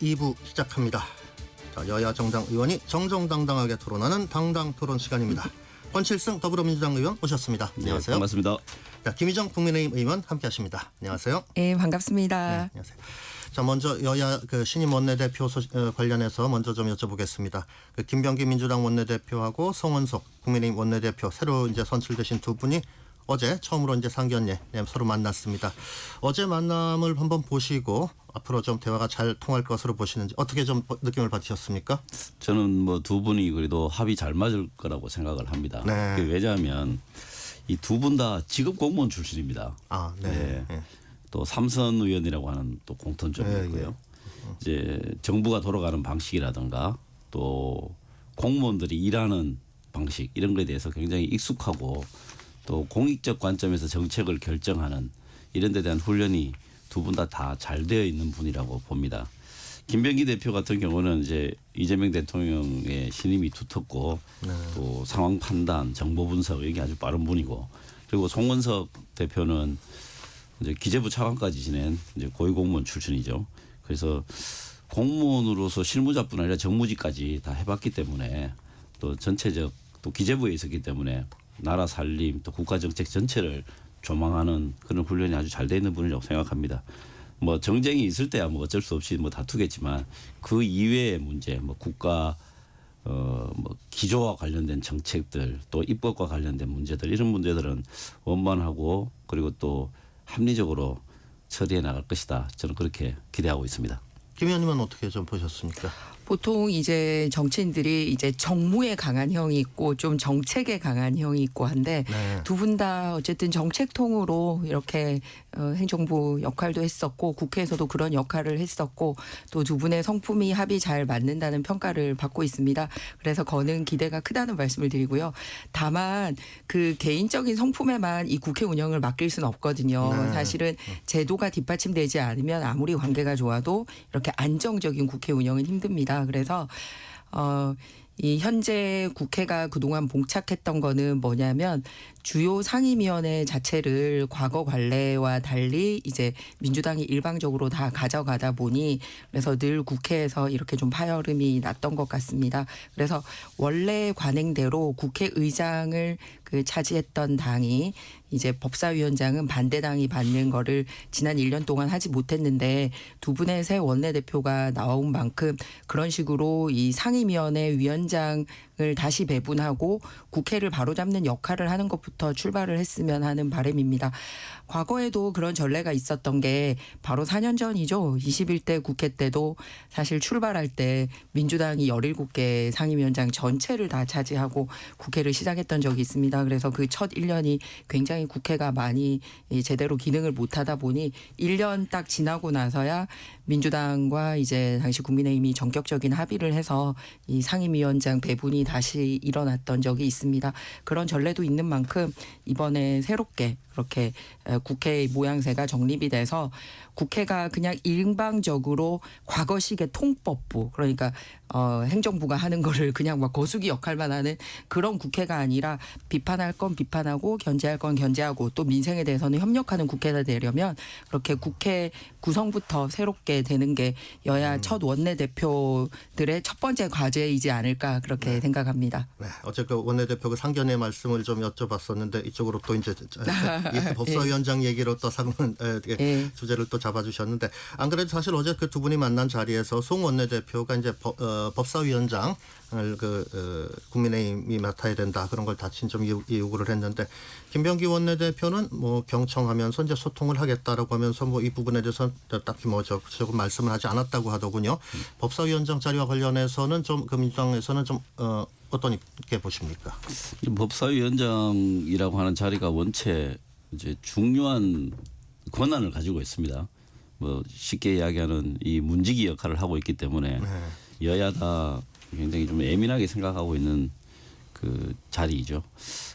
2부 시작합니다. 자, 여야 정당 의원이 정정당당하게 토론하는 당당 토론 시간입니다. 권칠승 더불어민주당 의원 오셨습니다. 안녕하세요. 네, 반갑습니다. 자, 김희정 국민의힘 의원 함께하십니다. 안녕하세요. 네, 반갑습니다. 네, 안녕하세요. 자, 먼저 여야 신임 원내대표 관련해서 먼저 좀 여쭤보겠습니다. 김병기 민주당 원내대표하고 송원석 국민의힘 원내대표 새로 이제 선출되신 두 분이 어제 처음으로 이제 상견례 서로 만났습니다. 어제 만남을 한번 보시고 앞으로 좀 대화가 잘 통할 것으로 보시는지 어떻게 좀 느낌을 받으셨습니까? 저는 뭐 두 분이 그래도 합이 잘 맞을 거라고 생각을 합니다. 네. 왜냐하면 이 두 분 다 직업 공무원 출신입니다. 아, 네. 네. 네. 또 삼선 의원이라고 하는 또 공통점이 네, 있고요. 이제 정부가 돌아가는 방식이라든가 또 공무원들이 일하는 방식 이런 거에 대해서 굉장히 익숙하고 또 공익적 관점에서 정책을 결정하는 이런 데 대한 훈련이 두 분 다 잘 되어 있는 분이라고 봅니다. 김병기 대표 같은 경우는 이제 이재명 대통령의 신임이 두텁고 또 상황 판단, 정보 분석 이게 아주 빠른 분이고 그리고 송원석 대표는 이제 기재부 차관까지 지낸 이제 고위공무원 출신이죠. 그래서 공무원으로서 실무자뿐 아니라 정무직까지 다 해봤기 때문에 또 전체적 또 기재부에 있었기 때문에 나라 살림 또 국가 정책 전체를 조망하는 그런 훈련이 아주 잘 돼 있는 분이라고 생각합니다. 뭐 정쟁이 있을 때야 뭐 어쩔 수 없이 뭐 다투겠지만 그 이외의 문제 뭐 국가 뭐 기조와 관련된 정책들 또 입법과 관련된 문제들 이런 문제들은 원만하고 그리고 또 합리적으로 처리해 나갈 것이다. 저는 그렇게 기대하고 있습니다. 김 의원님은 어떻게 좀 보셨습니까? 보통 이제 정치인들이 이제 정무에 강한 형이 있고 좀 정책에 강한 형이 있고 한데 네. 두 분 다 어쨌든 정책통으로 이렇게 행정부 역할도 했었고 국회에서도 그런 역할을 했었고 또 두 분의 성품이 합이 잘 맞는다는 평가를 받고 있습니다. 그래서 거는 기대가 크다는 말씀을 드리고요. 다만 그 개인적인 성품에만 이 국회 운영을 맡길 수는 없거든요. 네. 사실은 제도가 뒷받침되지 않으면 아무리 관계가 좋아도 이렇게 안정적인 국회 운영은 힘듭니다. 그래서 이 현재 국회가 그동안 봉착했던 거는 뭐냐면 주요 상임위원회 자체를 과거 관례와 달리 이제 민주당이 일방적으로 다 가져가다 보니 그래서 늘 국회에서 이렇게 좀 파열음이 났던 것 같습니다. 그래서 원래 관행대로 국회의장을 차지했던 당이 이제 법사위원장은 반대당이 받는 거를 지난 1년 동안 하지 못했는데 두 분의 새 원내대표가 나온 만큼 그런 식으로 이 상임위원회 위원장을 다시 배분하고 국회를 바로잡는 역할을 하는 것부터 출발을 했으면 하는 바람입니다. 과거에도 그런 전례가 있었던 게 바로 4년 전이죠. 21대 국회 때도 사실 출발할 때 민주당이 17개 상임위원장 전체를 다 차지하고 국회를 시작했던 적이 있습니다. 그래서 그 첫 1년이 굉장히 국회가 많이 제대로 기능을 못하다 보니 1년 딱 지나고 나서야 민주당과 이제 당시 국민의힘이 전격적인 합의를 해서 이 상임위원장 배분이 다시 일어났던 적이 있습니다. 그런 전례도 있는 만큼 이번에 새롭게 그렇게 국회의 모양새가 정립이 돼서 국회가 그냥 일방적으로 과거식의 통법부 그러니까 행정부가 하는 거를 그냥 막 거수기 역할만 하는 그런 국회가 아니라 비판할 건 비판하고 견제할 건 견제하고 또 민생에 대해서는 협력하는 국회가 되려면 그렇게 국회 구성부터 새롭게 되는 게 여야 첫 원내대표들의 첫 번째 과제이지 않을까 그렇게 생각합니다. 네, 어제 그 원내대표 그 상견례 말씀을 좀 여쭤봤었는데 이쪽으로 또 이제 법사위원장 얘기로 또 주제를 또 잡아주셨는데 안 그래도 사실 어제 그 두 분이 만난 자리에서 송 원내대표가 이제 법사위원장을 국민의힘이 맡아야 된다 그런 걸 다친 좀 요구를 했는데 김병기 원내대표는 뭐 경청하면서 이제 소통을 하겠다라고 하면서 뭐 이 부분에 대해서 딱히 뭐 조금 말씀을 하지 않았다고 하더군요. 법사위원장 자리와 관련해서는 좀 그 민주당에서는 좀 어떻게 보십니까? 법사위원장이라고 하는 자리가 원체 이제 중요한 권한을 가지고 있습니다. 뭐 쉽게 이야기하는 이 문지기 역할을 하고 있기 때문에 여야다 굉장히 좀 예민하게 생각하고 있는 그 자리이죠.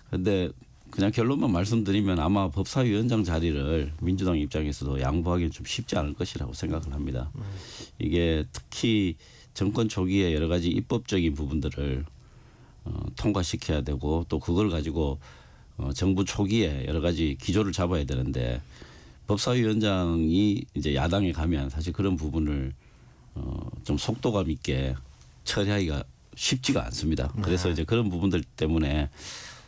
그런데 그냥 결론만 말씀드리면 아마 법사위원장 자리를 민주당 입장에서도 양보하기는 좀 쉽지 않을 것이라고 생각을 합니다. 이게 특히 정권 초기에 여러 가지 입법적인 부분들을 통과시켜야 되고 또 그걸 가지고 정부 초기에 여러 가지 기조를 잡아야 되는데 법사위원장이 이제 야당에 가면 사실 그런 부분을 좀 속도감 있게 처리하기가 쉽지가 않습니다. 그래서 이제 그런 부분들 때문에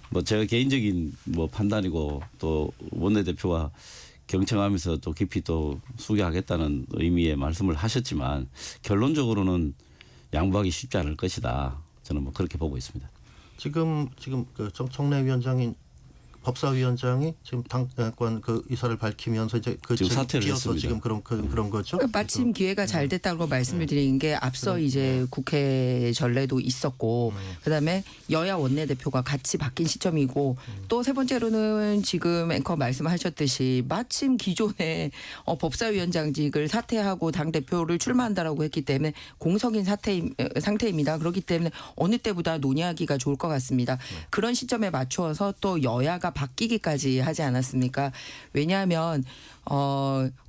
뭐 제가 개인적인 뭐 판단이고 또 원내대표가 경청하면서 또 깊이 또 수기하겠다는 의미의 말씀을 하셨지만 결론적으로는 양보하기 쉽지 않을 것이다. 저는 뭐 그렇게 보고 있습니다. 지금 그 정청래위원장인 법사위원장이 지금 당권 그 의사를 밝히면서 이제 그 지금 사퇴를 비어서 했습니다. 지금 그런 거죠. 마침 기회가 잘 됐다고 말씀을 드리는 게 앞서 이제 국회 전례도 있었고 그다음에 여야 원내대표가 같이 바뀐 시점이고 또 세 번째로는 지금 앵커 말씀하셨듯이 마침 기존에 법사위원장직을 사퇴하고 당 대표를 출마한다라고 했기 때문에 공석인 상태입니다. 그렇기 때문에 어느 때보다 논의하기가 좋을 것 같습니다. 그런 시점에 맞추어서 또 여야가 바뀌기까지 하지 않았습니까? 왜냐하면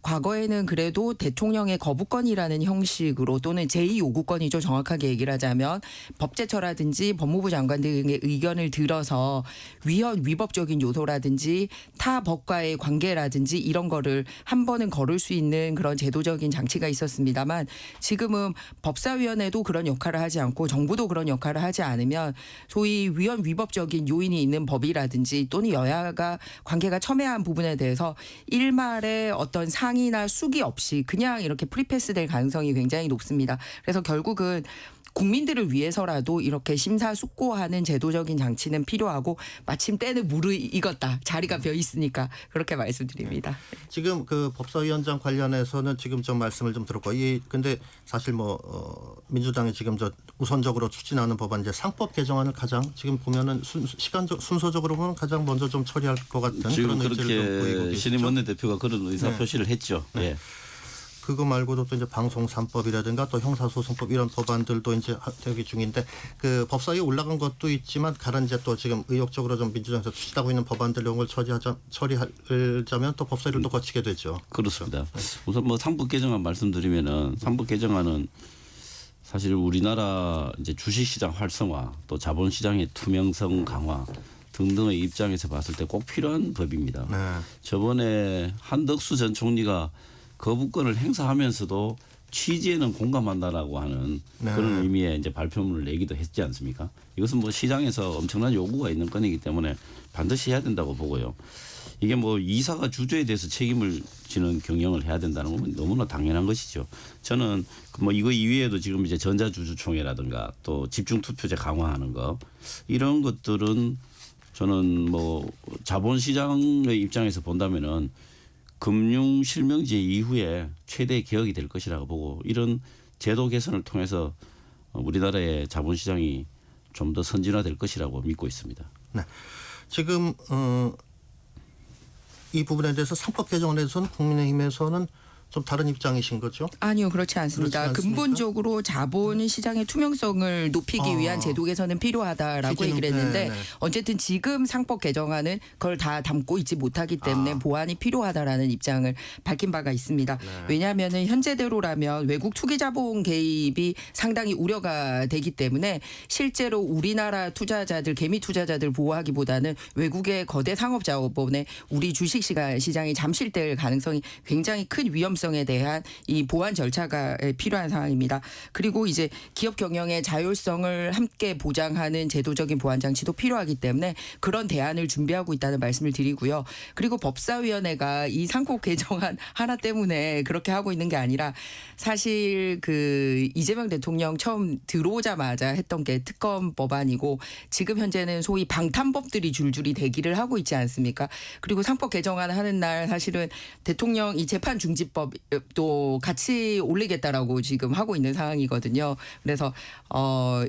과거에는 그래도 대통령의 거부권이라는 형식으로 또는 제2요구권이죠. 정확하게 얘기를 하자면 법제처라든지 법무부 장관 등의 의견을 들어서 위법적인 요소라든지 타 법과의 관계라든지 이런 거를 한 번은 거를 수 있는 그런 제도적인 장치가 있었습니다만 지금은 법사위원회도 그런 역할을 하지 않고 정부도 그런 역할을 하지 않으면 소위 위법적인 요인이 있는 법이라든지 또는 여야가 관계가 첨예한 부분에 대해서 일말의 어떤 상의나 숙의 없이 그냥 이렇게 프리패스될 가능성이 굉장히 높습니다. 그래서 결국은 국민들을 위해서라도 이렇게 심사숙고하는 제도적인 장치는 필요하고 마침 때는 무르익었다. 자리가 비어 있으니까 그렇게 말씀드립니다. 지금 그 법사위원장 관련해서는 지금 좀 말씀을 좀 들었고 근데 사실 민주당이 지금 우선적으로 추진하는 법안 이제 상법 개정안을 가장 지금 보면은 순서적으로 보면 가장 먼저 좀 처리할 것 같은 지금 그런 의지를 좀 보이고 그렇게 계시죠. 신임 원내대표가 그런 의사 표시를 했죠. 예. 그거 말고도 또 이제 방송 3법이라든가 또 형사소송법 이런 법안들도 이제 대기 중인데 그 법사위에 올라간 것도 있지만 다른 이제 또 지금 의욕적으로 좀 민주당에서 추진하고 있는 법안들 이런 걸 처리하자면 또 법사위를 또 거치게 되죠. 그렇습니다. 우선 뭐 상법 개정안 말씀드리면은 상법 개정안은 사실 우리나라 이제 주식시장 활성화 또 자본시장의 투명성 강화 등등의 입장에서 봤을 때 꼭 필요한 법입니다. 네. 저번에 한덕수 전 총리가 거부권을 행사하면서도 취지에는 공감한다라고 하는 그런 의미의 이제 발표문을 내기도 했지 않습니까? 이것은 뭐 시장에서 엄청난 요구가 있는 건이기 때문에 반드시 해야 된다고 보고요. 이게 뭐 이사가 주주에 대해서 책임을 지는 경영을 해야 된다는 건 너무나 당연한 것이죠. 저는 뭐 이거 이외에도 지금 이제 전자주주총회라든가 또 집중투표제 강화하는 거 이런 것들은 저는 뭐 자본시장의 입장에서 본다면은 금융 실명제 이후에 최대 개혁이 될 것이라고 보고 이런 제도 개선을 통해서 우리나라의 자본시장이 좀 더 선진화될 것이라고 믿고 있습니다. 네. 지금 이 부분에 대해서 상법 개정에 대해서는 국민의힘에서는 좀 다른 입장이신 거죠? 아니요, 그렇지 않습니다. 그렇지 않습니까? 근본적으로 자본 시장의 투명성을 높이기 위한 제도 개선은 필요하다라고 취지는, 얘기를 했는데 네네. 어쨌든 지금 상법 개정안은 그걸 다 담고 있지 못하기 때문에 보완이 필요하다라는 입장을 밝힌 바가 있습니다. 왜냐하면은 현재대로라면 외국 투기 자본 개입이 상당히 우려가 되기 때문에 실제로 우리나라 투자자들, 개미 투자자들 보호하기보다는 외국의 거대 상업 자본에 우리 주식 시장이 잠실될 가능성이 굉장히 큰 위험성에 대한 이 보완 절차가 필요한 상황입니다. 그리고 이제 기업 경영의 자율성을 함께 보장하는 제도적인 보완 장치도 필요하기 때문에 그런 대안을 준비하고 있다는 말씀을 드리고요. 그리고 법사위원회가 이 상법 개정안 하나 때문에 그렇게 하고 있는 게 아니라 사실 그 이재명 대통령 처음 들어오자마자 했던 게 특검 법안이고 지금 현재는 소위 방탄법들이 줄줄이 대기를 하고 있지 않습니까? 그리고 상법 개정안 하는 날 사실은 대통령 이 재판 중지법도 같이 올리겠다라고 지금 하고 있는 상황이거든요. 그래서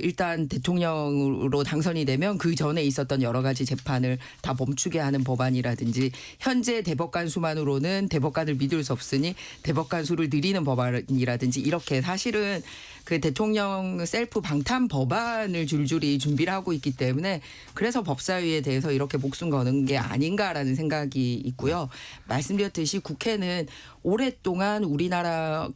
일단 대통령으로 당선이 되면 그 전에 있었던 여러 가지 재판을 다 멈추게 하는 법안이라든지 현재 대법관 수만으로는 대법관을 믿을 수 없으니 대법관 수를 늘리는 법안이라든지 이렇게 사실은 그 대통령 셀프 방탄 법안을 줄줄이 준비를 하고 있기 때문에 그래서 법사위에 대해서 이렇게 목숨 거는 게 아닌가라는 생각이 있고요. 말씀드렸듯이 국회는 오랫동안 우리나라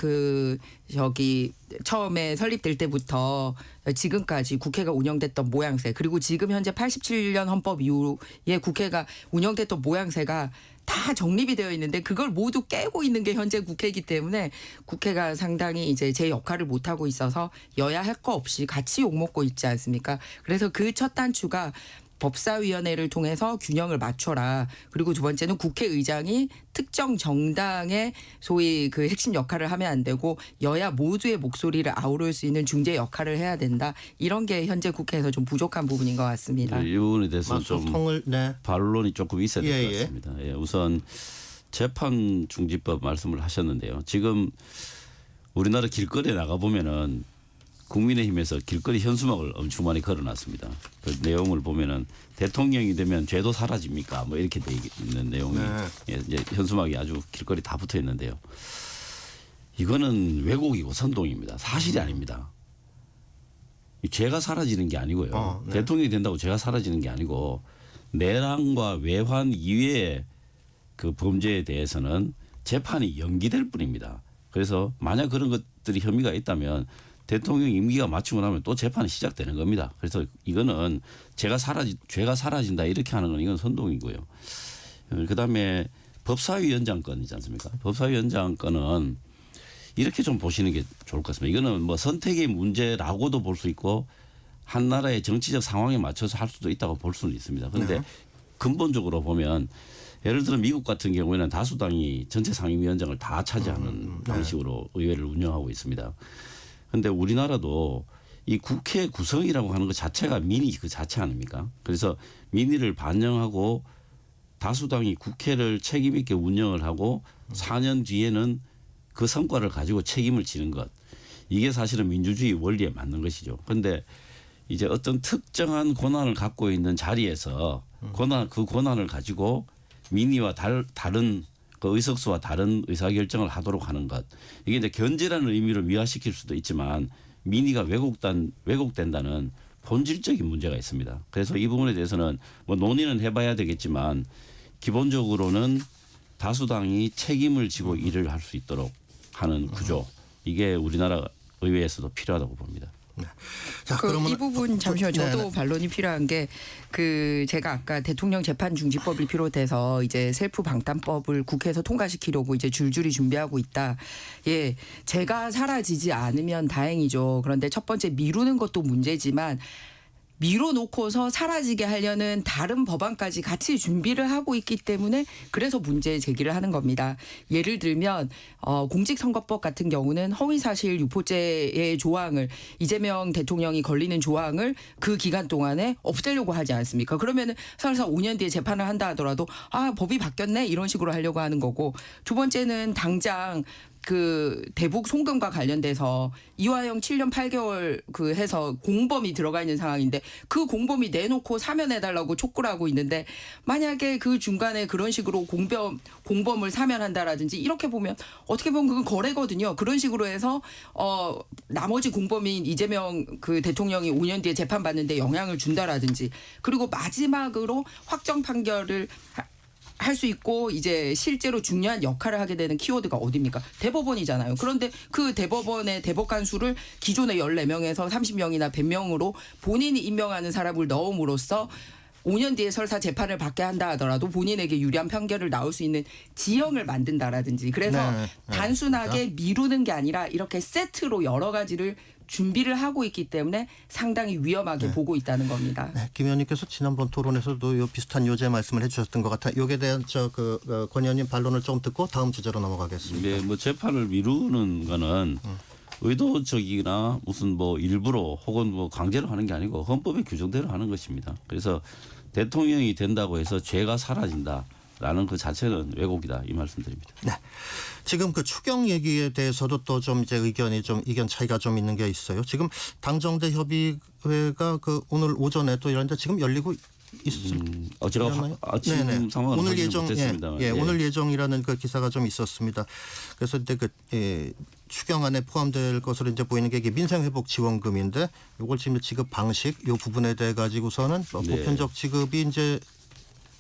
처음에 설립될 때부터 지금까지 국회가 운영됐던 모양새 그리고 지금 현재 87년 헌법 이후에 국회가 운영됐던 모양새가 다 정립이 되어 있는데 그걸 모두 깨고 있는 게 현재 국회이기 때문에 국회가 상당히 이제 제 역할을 못 하고 있어서 여야 할 거 없이 같이 욕먹고 있지 않습니까? 그래서 그 첫 단추가 법사위원회를 통해서 균형을 맞춰라. 그리고 두 번째는 국회의장이 특정 정당의 소위 그 핵심 역할을 하면 안 되고 여야 모두의 목소리를 아우를 수 있는 중재 역할을 해야 된다. 이런 게 현재 국회에서 좀 부족한 부분인 것 같습니다. 이 부분에 대해서는 좀 통을 네. 반론이 조금 있어야 될 것 예, 예. 같습니다. 예, 우선 재판 중지법 말씀을 하셨는데요. 지금 우리나라 길거리에 나가 보면은 국민의힘에서 길거리 현수막을 엄청 많이 걸어놨습니다. 그 내용을 보면은 대통령이 되면 죄도 사라집니까? 뭐 이렇게 돼 있는 내용이 예, 이제 현수막이 아주 길거리 다 붙어 있는데요. 이거는 왜곡이고 선동입니다. 사실이 아닙니다. 이 죄가 사라지는 게 아니고요. 네. 대통령이 된다고 죄가 사라지는 게 아니고 내란과 외환 이외의 그 범죄에 대해서는 재판이 연기될 뿐입니다. 그래서 만약 그런 것들이 혐의가 있다면 대통령 임기가 마치고 나면 또 재판이 시작되는 겁니다. 그래서 이거는 죄가 사라진다 이렇게 하는 건 이건 선동이고요. 그다음에 법사위원장 건이지 않습니까? 법사위원장 건은 이렇게 좀 보시는 게 좋을 것 같습니다. 이거는 뭐 선택의 문제라고도 볼 수 있고 한 나라의 정치적 상황에 맞춰서 할 수도 있다고 볼 수는 있습니다. 그런데 근본적으로 보면 예를 들어 미국 같은 경우에는 다수당이 전체 상임위원장을 다 차지하는 방식으로 의회를 운영하고 있습니다. 그런데 우리나라도 이 국회 구성이라고 하는 것 자체가 민의 그 자체 아닙니까? 그래서 민의를 반영하고 다수당이 국회를 책임 있게 운영을 하고 4년 뒤에는 그 성과를 가지고 책임을 지는 것. 이게 사실은 민주주의 원리에 맞는 것이죠. 그런데 이제 어떤 특정한 권한을 갖고 있는 자리에서 그 권한을 가지고 민의와 다른 그 의석수와 다른 의사결정을 하도록 하는 것. 이게 이제 견제라는 의미로 미화시킬 수도 있지만 민의가 왜곡된다는 본질적인 문제가 있습니다. 그래서 이 부분에 대해서는 뭐 논의는 해봐야 되겠지만 기본적으로는 다수당이 책임을 지고 일을 할 수 있도록 하는 구조. 이게 우리나라 의회에서도 필요하다고 봅니다. 자, 이 부분 잠시만 네, 저도 반론이 필요한 게 그 제가 아까 대통령 재판 중지법을 비롯해서 이제 셀프 방탄법을 국회에서 통과시키려고 이제 줄줄이 준비하고 있다. 예, 제가 사라지지 않으면 다행이죠. 그런데 첫 번째 미루는 것도 문제지만 미뤄놓고서 사라지게 하려는 다른 법안까지 같이 준비를 하고 있기 때문에 그래서 문제 제기를 하는 겁니다. 예를 들면 공직선거법 같은 경우는 허위사실 유포죄의 조항을 이재명 대통령이 걸리는 조항을 그 기간 동안에 없애려고 하지 않습니까? 그러면은 설사 5년 뒤에 재판을 한다 하더라도 법이 바뀌었네 이런 식으로 하려고 하는 거고 두 번째는 당장 그 대북 송금과 관련돼서 이화영 7년 8개월 그 해서 공범이 들어가 있는 상황인데 그 공범이 내놓고 사면해달라고 촉구를 하고 있는데 만약에 그 중간에 그런 식으로 공범을 사면한다라든지 이렇게 보면 어떻게 보면 그건 거래거든요. 그런 식으로 해서 나머지 공범인 이재명 그 대통령이 5년 뒤에 재판받는데 영향을 준다라든지 그리고 마지막으로 확정 판결을 할 수 있고 이제 실제로 중요한 역할을 하게 되는 키워드가 어디입니까? 대법원이잖아요. 그런데 그 대법원의 대법관 수를 기존의 14명에서 30명이나 100명으로 본인이 임명하는 사람을 넣음으로써 5년 뒤에 설사 재판을 받게 한다 하더라도 본인에게 유리한 판결을 나올 수 있는 지형을 만든다라든지 그래서 단순하게 미루는 게 아니라 이렇게 세트로 여러 가지를 준비를 하고 있기 때문에 상당히 위험하게 보고 있다는 겁니다. 네, 김 의원님께서 지난번 토론에서도 비슷한 요제 말씀을 해주셨던 것 같아요. 여기에 대한 권 의원님 반론을 좀 듣고 다음 주제로 넘어가겠습니다. 네, 뭐 재판을 미루는 거는 의도적이나 무슨 뭐 일부러 혹은 뭐 강제로 하는 게 아니고 헌법의 규정대로 하는 것입니다. 그래서 대통령이 된다고 해서 죄가 사라진다라는 그 자체는 왜곡이다 이 말씀드립니다. 네. 지금 그 추경 얘기에 대해서도 또 좀 이제 의견 차이가 좀 있는 게 있어요. 지금 당정대 협의회가 그 오늘 오전에 또 이런데 지금 열리고 제가 아침 상황을 오늘 확인 못했습니다만 오늘 예정이라는 그 기사가 좀 있었습니다. 그래서 이제 추경안에 포함될 것으로 이제 보이는 게 이게 민생회복 지원금인데 이걸 지금 지급 방식 이 부분에 대해 가지고서는 보편적 지급이 이제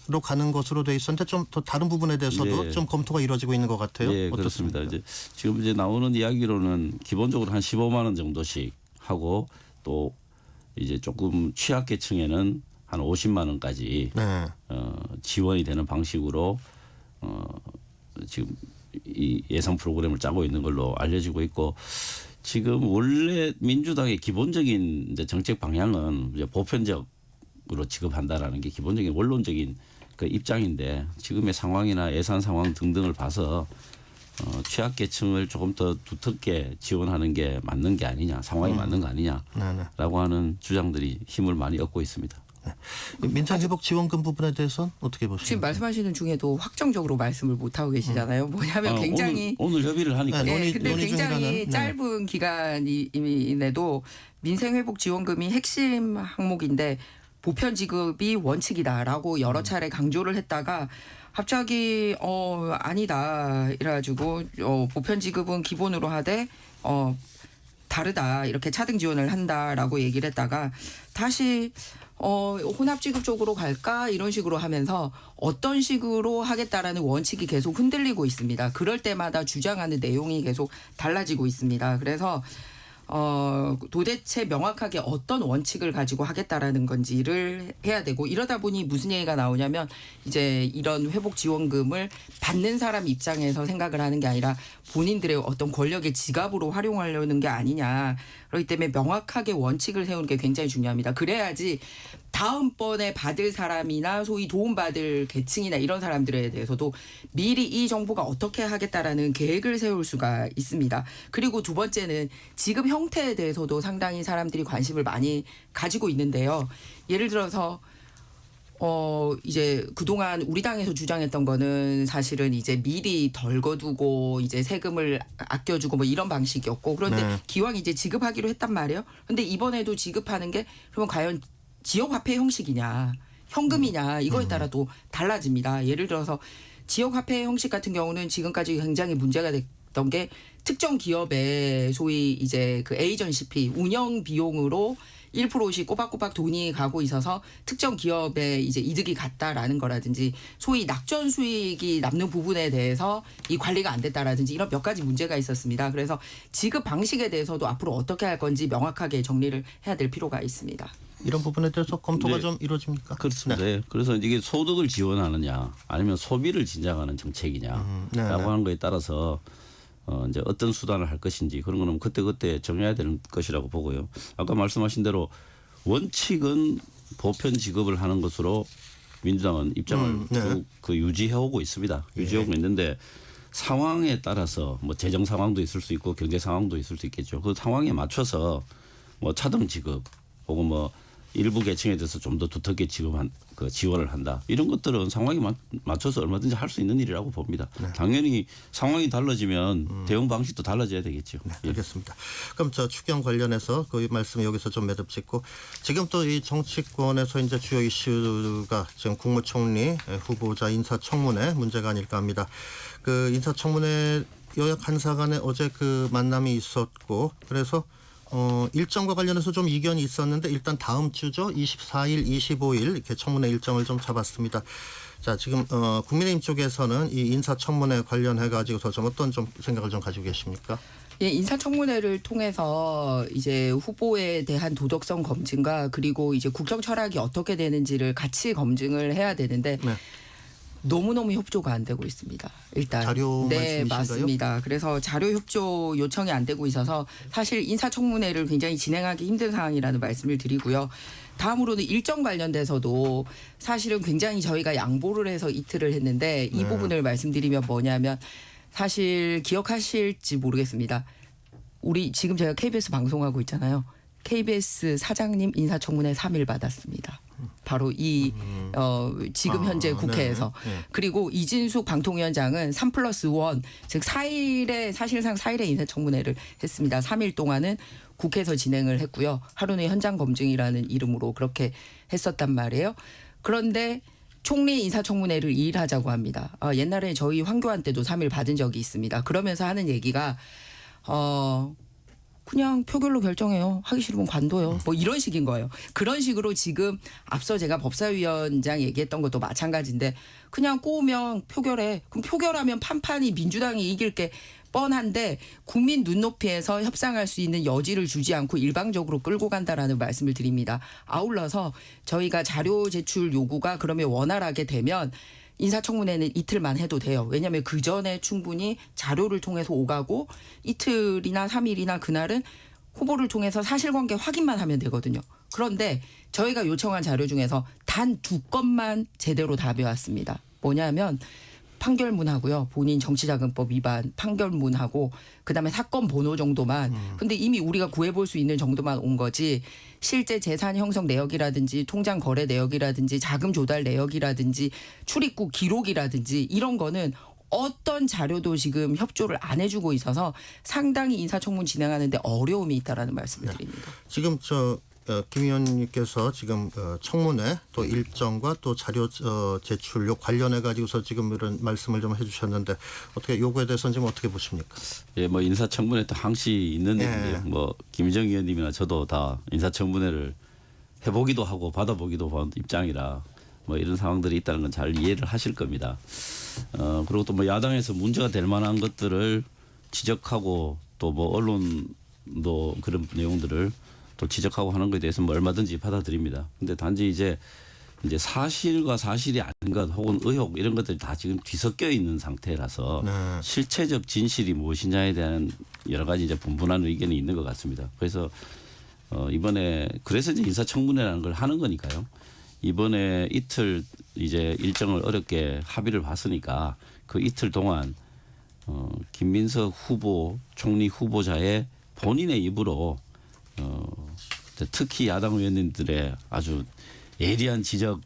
로 가는 것으로 돼 있었는데 좀 더 다른 부분에 대해서도 좀 검토가 이루어지고 있는 것 같아요. 네, 그렇습니다. 이제 지금 이제 나오는 이야기로는 기본적으로 한 15만 원 정도씩 하고 또 이제 조금 취약계층에는 한 50만 원까지 지원이 되는 방식으로 지금 이 예산 프로그램을 짜고 있는 걸로 알려지고 있고 지금 원래 민주당의 기본적인 이제 정책 방향은 이제 보편적으로 지급한다라는 게 기본적인 원론적인 그 입장인데 지금의 상황이나 예산 상황 등등을 봐서 취약계층을 조금 더 두텁게 지원하는 게 맞는 게 아니냐, 상황이 맞는 거 아니냐라고 하는 주장들이 힘을 많이 얻고 있습니다. 민생회복지원금 부분에 대해서는 어떻게 보십니까? 지금 말씀하시는 중에도 확정적으로 말씀을 못 하고 계시잖아요. 뭐냐면 굉장히 오늘 협의를 하니까 네, 논의- 근데 논의 굉장히 중이라는, 짧은 기간임에도 민생회복지원금이 핵심 항목인데 보편 지급이 원칙이다라고 여러 차례 강조를 했다가 갑자기 아니다 이래가지고 보편 지급은 기본으로 하되 다르다 이렇게 차등 지원을 한다라고 얘기를 했다가 다시 혼합 지급 쪽으로 갈까 이런 식으로 하면서 어떤 식으로 하겠다라는 원칙이 계속 흔들리고 있습니다. 그럴 때마다 주장하는 내용이 계속 달라지고 있습니다. 그래서 도대체 명확하게 어떤 원칙을 가지고 하겠다라는 건지를 해야 되고 이러다 보니 무슨 얘기가 나오냐면 이제 이런 회복 지원금을 받는 사람 입장에서 생각을 하는 게 아니라 본인들의 어떤 권력의 지갑으로 활용하려는 게 아니냐. 그렇기 때문에 명확하게 원칙을 세우는 게 굉장히 중요합니다. 그래야지 다음번에 받을 사람이나 소위 도움받을 계층이나 이런 사람들에 대해서도 미리 이 정부가 어떻게 하겠다라는 계획을 세울 수가 있습니다. 그리고 두 번째는 지급 형태에 대해서도 상당히 사람들이 관심을 많이 가지고 있는데요. 예를 들어서 이제 그동안 우리 당에서 주장했던 거는 사실은 이제 미리 덜 거두고 이제 세금을 아껴주고 뭐 이런 방식이었고 그런데 네. 기왕 이제 지급하기로 했단 말이에요. 근데 이번에도 지급하는 게 그러면 과연 지역 화폐 형식이냐 현금이냐 이거에 따라 또 달라집니다. 예를 들어서 지역 화폐 형식 같은 경우는 지금까지 굉장히 문제가 됐던 게 특정 기업의 소위 이제 그 에이전시피 운영 비용으로 1%씩 꼬박꼬박 돈이 가고 있어서 특정 기업에 이제 이득이 갔다라는 거라든지 소위 낙전 수익이 남는 부분에 대해서 이 관리가 안 됐다라든지 이런 몇 가지 문제가 있었습니다. 그래서 지급 방식에 대해서도 앞으로 어떻게 할 건지 명확하게 정리를 해야 될 필요가 있습니다. 이런 부분에 대해서 검토가 네. 좀 이루어집니까? 그렇습니다. 네. 그래서 이게 소득을 지원하느냐 아니면 소비를 진작하는 정책이냐라고 네, 네. 하는 거에 따라서 이제 어떤 수단을 할 것인지 그런 거는 그때 정해야 되는 것이라고 보고요. 아까 말씀하신 대로 원칙은 보편 지급을 하는 것으로 민주당은 입장을 네. 쭉 그 유지해 오고 있습니다. 유지하고 있는데 상황에 따라서 뭐 재정 상황도 있을 수 있고 경제 상황도 있을 수 있겠죠. 그 상황에 맞춰서 뭐 차등 지급 혹은 뭐 일부 계층에 대해서 좀 더 두텁게 지원을 한다. 이런 것들은 상황에 맞춰서 얼마든지 할 수 있는 일이라고 봅니다. 당연히 상황이 달라지면 대응 방식도 달라져야 되겠죠. 네, 예. 알겠습니다. 그럼 저 추경 관련해서 그 말씀 여기서 좀 매듭 짓고 지금 또 이 정치권에서 이제 주요 이슈가 지금 국무총리 후보자 인사청문회 문제가 아닐까 합니다. 그 인사청문회 여야 간사 간에 어제 그 만남이 있었고 그래서 일정과 관련해서 좀 이견이 있었는데 일단 다음 주죠. 24일, 25일 이렇게 청문회 일정을 좀 잡았습니다. 자, 지금 국민의힘 쪽에서는 이 인사청문회 관련해 가지고서 좀 어떤 좀 생각을 좀 가지고 계십니까? 예, 인사청문회를 통해서 이제 후보에 대한 도덕성 검증과 그리고 이제 국정 철학이 어떻게 되는지를 같이 검증을 해야 되는데 네. 너무너무 협조가 안 되고 있습니다. 일단 자료 네, 말씀이신가요? 맞습니다. 그래서 자료 협조 요청이 안 되고 있어서 사실 인사청문회를 굉장히 진행하기 힘든 상황이라는 말씀을 드리고요. 다음으로는 일정 관련돼서도 사실은 굉장히 저희가 양보를 해서 이틀을 했는데 이 부분을 말씀드리면 뭐냐면 사실 기억하실지 모르겠습니다. 우리 지금 제가 KBS 방송하고 있잖아요. KBS 사장님 인사청문회 3일 받았습니다. 바로 이 지금 현재 국회에서. 네. 그리고 이진숙 방통위원장은 3+1 즉 4일에 사실상 4일에 인사청문회를 했습니다. 3일 동안은 국회에서 진행을 했고요. 하루는 현장 검증이라는 이름으로 그렇게 했었단 말이에요. 그런데 총리 인사청문회를 2일 하자고 합니다. 옛날에 저희 황교안 때도 3일 받은 적이 있습니다. 그러면서 하는 얘기가 그냥 표결로 결정해요. 하기 싫으면 관둬요. 뭐 이런 식인 거예요. 그런 식으로 지금 앞서 제가 법사위원장 얘기했던 것도 마찬가지인데 그냥 꼬우면 표결해. 그럼 표결하면 판판이 민주당이 이길 게 뻔한데 국민 눈높이에서 협상할 수 있는 여지를 주지 않고 일방적으로 끌고 간다라는 말씀을 드립니다. 아울러서 저희가 자료 제출 요구가 그러면 원활하게 되면 인사청문회는 이틀만 해도 돼요. 왜냐하면 그 전에 충분히 자료를 통해서 오가고 이틀이나 3일이나 그날은 후보를 통해서 사실관계 확인만 하면 되거든요. 그런데 저희가 요청한 자료 중에서 단 2건만 제대로 답이 왔습니다. 뭐냐면 판결문하고요. 본인 정치자금법 위반 판결문하고 그다음에 사건 번호 정도만. 근데 이미 우리가 구해볼 수 있는 정도만 온 거지 실제 재산 형성 내역이라든지 통장 거래 내역이라든지 자금 조달 내역이라든지 출입국 기록이라든지 이런 거는 어떤 자료도 지금 협조를 안 해주고 있어서 상당히 인사청문 진행하는데 어려움이 있다라는 말씀을 드립니다. 지금 김 의원님께서 지금 청문회 또 일정과 또 자료 제출요 관련해 가지고서 지금 이런 말씀을 좀 해주셨는데 어떻게 요구에 대해서는 지금 어떻게 보십니까? 예, 뭐 인사청문회 또 항시 있는 일인데요. 뭐 김희정 의원님이나 저도 다 인사청문회를 해보기도 하고 받아보기도 한 입장이라 뭐 이런 상황들이 있다는 건 잘 이해를 하실 겁니다. 그리고 또 뭐 야당에서 문제가 될 만한 것들을 지적하고 또 뭐 언론도 그런 내용들을 또 지적하고 하는 것에 대해서 뭐 얼마든지 받아들입니다. 근데 단지 이제 사실과 사실이 아닌 것 혹은 의혹 이런 것들이 다 지금 뒤섞여 있는 상태라서 실체적 진실이 무엇이냐에 대한 여러 가지 이제 분분한 의견이 있는 것 같습니다. 그래서 이번에 그래서 이제 인사청문회라는 걸 하는 거니까요. 이번에 이틀 이제 일정을 어렵게 합의를 봤으니까 그 이틀 동안 김민석 후보 총리 후보자의 본인의 입으로 특히 야당 의원님들의 아주 예리한 지적에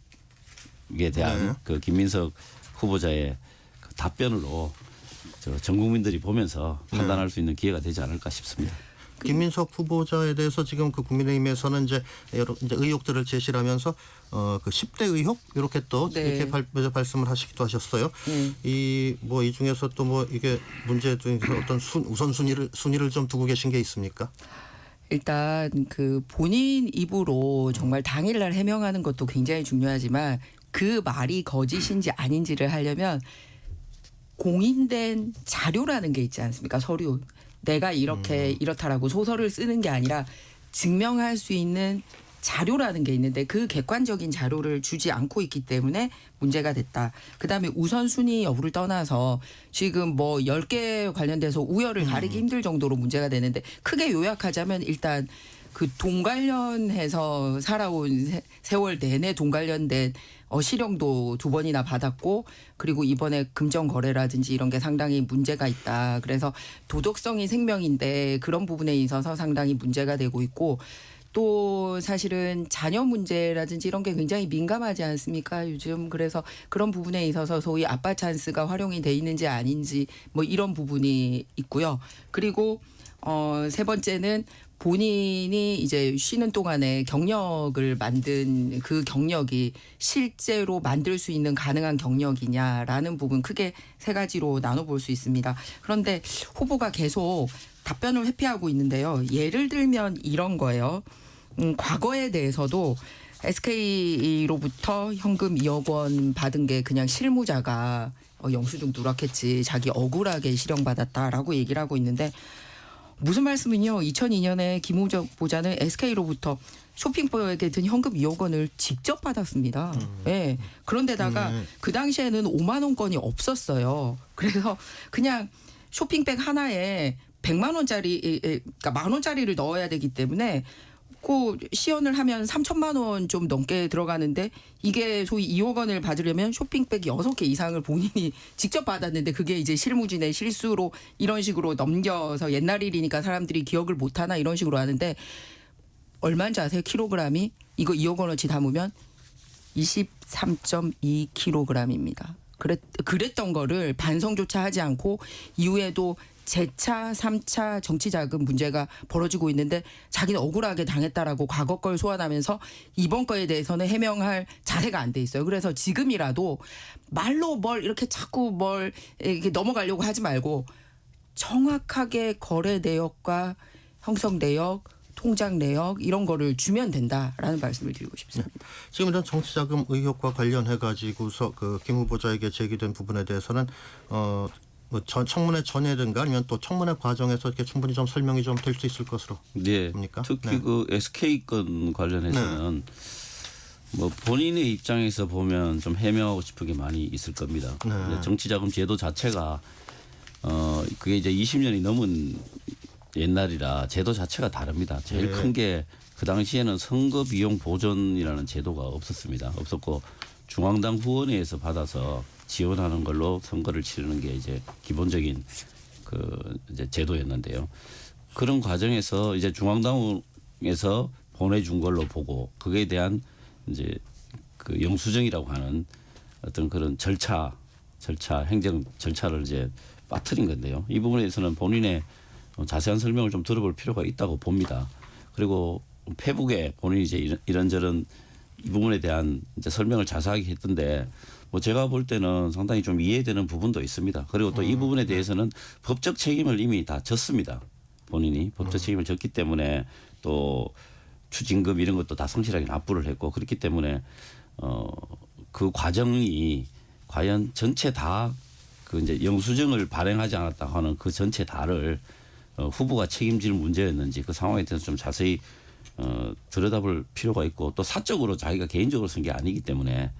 대한 그 김민석 후보자의 그 답변으로 전 국민들이 보면서 판단할 수 있는 기회가 되지 않을까 싶습니다. 김민석 후보자에 대해서 지금 그 국민의힘에서는 이제 여러 이제 의혹들을 제시를 하면서 그 10대 의혹 이렇게 또 네. 이렇게 말씀을 하시기도 하셨어요. 이 중에서 또 뭐 이게 문제 중에서 어떤 순위를 좀 두고 계신 게 있습니까? 일단 그 본인 입으로 정말 당일날 해명하는 것도 굉장히 중요하지만 그 말이 거짓인지 아닌지를 하려면 공인된 자료라는 게 있지 않습니까? 서류. 내가 이렇다라고 소설을 쓰는 게 아니라 증명할 수 있는 자료라는 게 있는데 그 객관적인 자료를 주지 않고 있기 때문에 문제가 됐다. 그다음에 우선순위 여부를 떠나서 지금 뭐 10개 관련돼서 우열을 가리기 힘들 정도로 문제가 되는데 크게 요약하자면 일단 그 돈 관련해서 살아온 세월 내내 돈 관련된 실형도 2번이나 받았고 그리고 이번에 금전 거래라든지 이런 게 상당히 문제가 있다. 그래서 도덕성이 생명인데 그런 부분에 있어서 상당히 문제가 되고 있고 또 사실은 자녀 문제라든지 이런 게 굉장히 민감하지 않습니까? 요즘 그래서 그런 부분에 있어서 소위 아빠 찬스가 활용이 돼 있는지 아닌지 뭐 이런 부분이 있고요. 그리고 세 번째는 본인이 이제 쉬는 동안에 경력을 만든 그 경력이 실제로 만들 수 있는 가능한 경력이냐라는 부분 크게 3가지로 나눠볼 수 있습니다. 그런데 후보가 계속 답변을 회피하고 있는데요. 예를 들면 이런 거예요. 과거에 대해서도 SK로부터 현금 2억 원 받은 게 그냥 실무자가 영수증 누락했지 자기 억울하게 실형받았다라고 얘기를 하고 있는데 무슨 말씀은요. 2002년에 김 후보자는 SK로부터 쇼핑백에 든 현금 2억 원을 직접 받았습니다. 네. 그런데다가 그 당시에는 5만 원권이 없었어요. 그래서 그냥 쇼핑백 하나에 100만 원짜리 그러니까 1만 원짜리를 넣어야 되기 때문에 그 시연을 하면 3천만 원 좀 넘게 들어가는데 이게 소위 2억 원을 받으려면 쇼핑백 6개 이상을 본인이 직접 받았는데 그게 이제 실무진의 실수로 이런 식으로 넘겨서 옛날 일이니까 사람들이 기억을 못하나 이런 식으로 하는데 얼마인지 아세요? 킬로그램이 이거 2억 원어치 담으면 23.2kg입니다. 그랬던 거를 반성조차 하지 않고 이후에도 재차 3차 정치자금 문제가 벌어지고 있는데 자기는 억울하게 당했다라고 과거 걸 소환하면서 이번 거에 대해서는 해명할 자세가 안 돼 있어요. 그래서 지금이라도 말로 뭘 이렇게 자꾸 뭘 이렇게 넘어가려고 하지 말고 정확하게 거래 내역과 형성 내역, 통장 내역 이런 거를 주면 된다라는 말씀을 드리고 싶습니다. 네. 지금 이런 정치자금 의혹과 관련해 가지고서 그 김 후보자에게 제기된 부분에 대해서는 청문회 전이든가 아니면 또 청문회 과정에서 이렇게 충분히 좀 설명이 좀 될 수 있을 것으로 네. 봅니까? 특히 네. 그 SK 건 관련해서는 뭐 본인의 입장에서 보면 좀 해명하고 싶은 게 많이 있을 겁니다. 네. 정치자금 제도 자체가 그게 이제 20년이 넘은 옛날이라 제도 자체가 다릅니다. 제일 네. 큰 게 그 당시에는 선거 비용 보전이라는 제도가 없었습니다. 없었고 중앙당 후원회에서 받아서 지원하는 걸로 선거를 치르는 게 이제 기본적인 그 이제 제도였는데요. 그런 과정에서 이제 중앙당에서 보내준 걸로 보고 그에 대한 이제 그 영수증이라고 하는 어떤 그런 행정 절차를 이제 빠뜨린 건데요. 이 부분에 대해서는 본인의 자세한 설명을 좀 들어볼 필요가 있다고 봅니다. 그리고 페북에 본인이 이제 이런저런 이 부분에 대한 이제 설명을 자세하게 했던데 뭐 제가 볼 때는 상당히 좀 이해되는 부분도 있습니다. 그리고 또 이 부분에 대해서는 법적 책임을 이미 다 졌습니다. 본인이 법적 책임을 졌기 때문에 또 추징금 이런 것도 다 성실하게 납부를 했고 그렇기 때문에 그 과정이 과연 전체 다 그 이제 영수증을 발행하지 않았다 하는 그 전체 다를 후보가 책임질 문제였는지 그 상황에 대해서 좀 자세히 들여다볼 필요가 있고 또 사적으로 자기가 개인적으로 쓴 게 아니기 때문에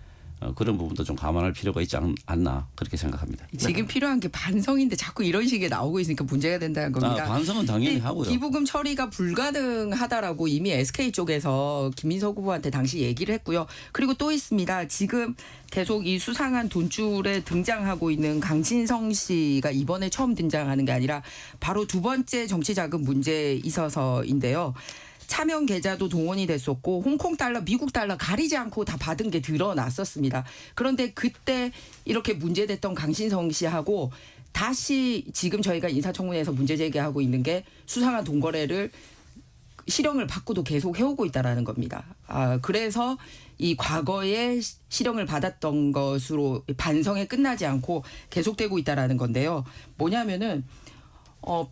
그런 부분도 좀 감안할 필요가 있지 않나 그렇게 생각합니다. 지금 필요한 게 반성인데 자꾸 이런 식의 나오고 있으니까 문제가 된다는 겁니다. 반성은 당연히 하고요. 기부금 처리가 불가능하다라고 이미 SK 쪽에서 김민석 후보한테 당시 얘기를 했고요. 그리고 또 있습니다. 지금 계속 이 수상한 돈줄에 등장하고 있는 강신성 씨가 이번에 처음 등장하는 게 아니라 바로 두 번째 정치자금 문제에 있어서인데요. 차명 계좌도 동원이 됐었고 홍콩 달러, 미국 달러 가리지 않고 다 받은 게 드러났었습니다. 그런데 그때 이렇게 문제됐던 강신성 씨하고 다시 지금 저희가 인사청문회에서 문제 제기하고 있는 게 수상한 돈 거래를 실형을 받고도 계속 해오고 있다라는 겁니다. 그래서 이 과거에 실형을 받았던 것으로 반성에 끝나지 않고 계속되고 있다라는 건데요. 뭐냐면은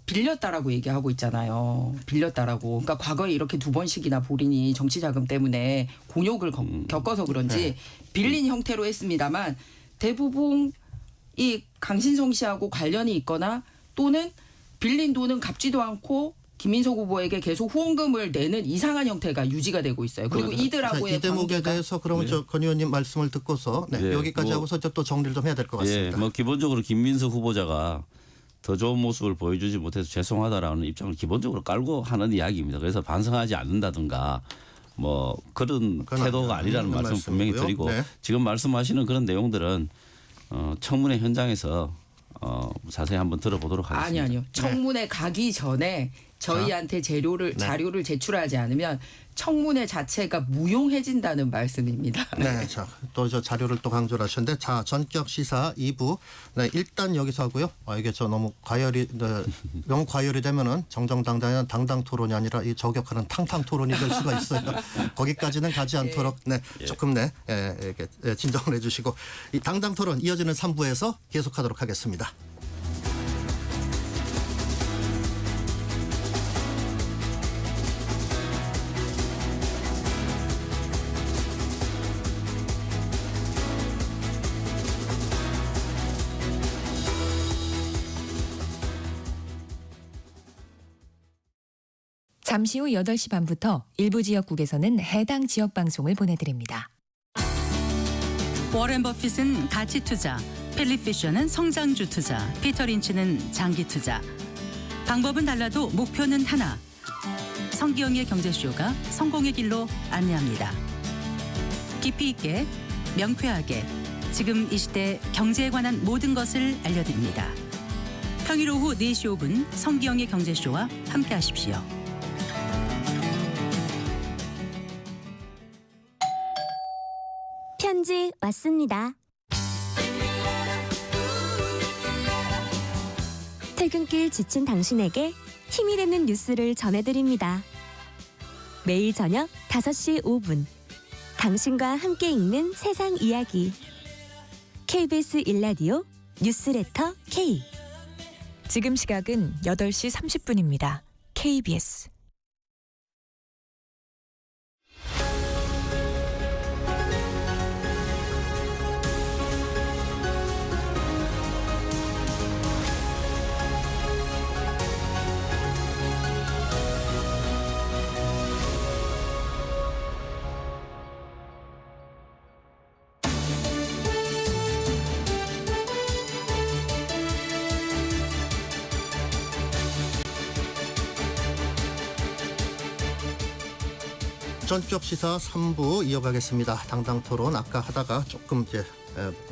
빌렸다라고 얘기하고 있잖아요. 빌렸다라고. 그러니까 과거에 이렇게 두 번씩이나 본인이 정치자금 때문에 곤욕을 겪어서 그런지 빌린 형태로 했습니다만 대부분 이 강신성 씨하고 관련이 있거나 또는 빌린 돈은 갚지도 않고 김민석 후보에게 계속 후원금을 내는 이상한 형태가 유지가 되고 있어요. 그리고 이들하고의 이 대목에 관계가 대해서 그러면 권 의원님 말씀을 듣고서 여기까지 뭐, 하고서 또 정리를 좀 해야 될 것 같습니다. 뭐 기본적으로 김민석 후보자가 더 좋은 모습을 보여주지 못해서 죄송하다라는 입장을 기본적으로 깔고 하는 이야기입니다. 그래서 반성하지 않는다든가 뭐 그런 태도가 아니라는 말씀 분명히 드리고 지금 말씀하시는 그런 내용들은 청문회 현장에서 자세히 한번 들어보도록 하겠습니다. 아니요. 청문회 가기 전에 저희한테 자료를 제출하지 않으면 청문회 자체가 무용해진다는 말씀입니다. 네, 자, 또 저 자료를 또 강조를 하셨는데, 자, 전격 시사 2부. 네, 일단 여기서 하고요. 이게 너무 과열이 되면은 정정당당한 당당 토론이 아니라 이 저격하는 탕탕 토론이 될 수가 있어요. 거기까지는 가지 않도록 조금 이렇게 진정을 해주시고 이 당당 토론 이어지는 3부에서 계속하도록 하겠습니다. 잠시 후 8시 반부터 일부 지역국에서는 해당 지역 방송을 보내드립니다. 워렌 버핏은 가치 투자, 필립 피셔는 성장주 투자, 피터 린치는 장기 투자. 방법은 달라도 목표는 하나. 성기영의 경제쇼가 성공의 길로 안내합니다. 깊이 있게, 명쾌하게, 지금 이 시대 경제에 관한 모든 것을 알려드립니다. 평일 오후 4시 5분 성기영의 경제쇼와 함께하십시오. 편지 왔습니다. 퇴근길 지친 당신에게 힘이 되는 뉴스를 전해드립니다. 매일 저녁 5시 5분 당신과 함께 읽는 세상 이야기 KBS 1라디오 뉴스레터 K. 지금 시각은 8시 30분입니다. KBS 전격 시사 3부 이어가겠습니다. 당당 토론 아까 하다가 조금 이제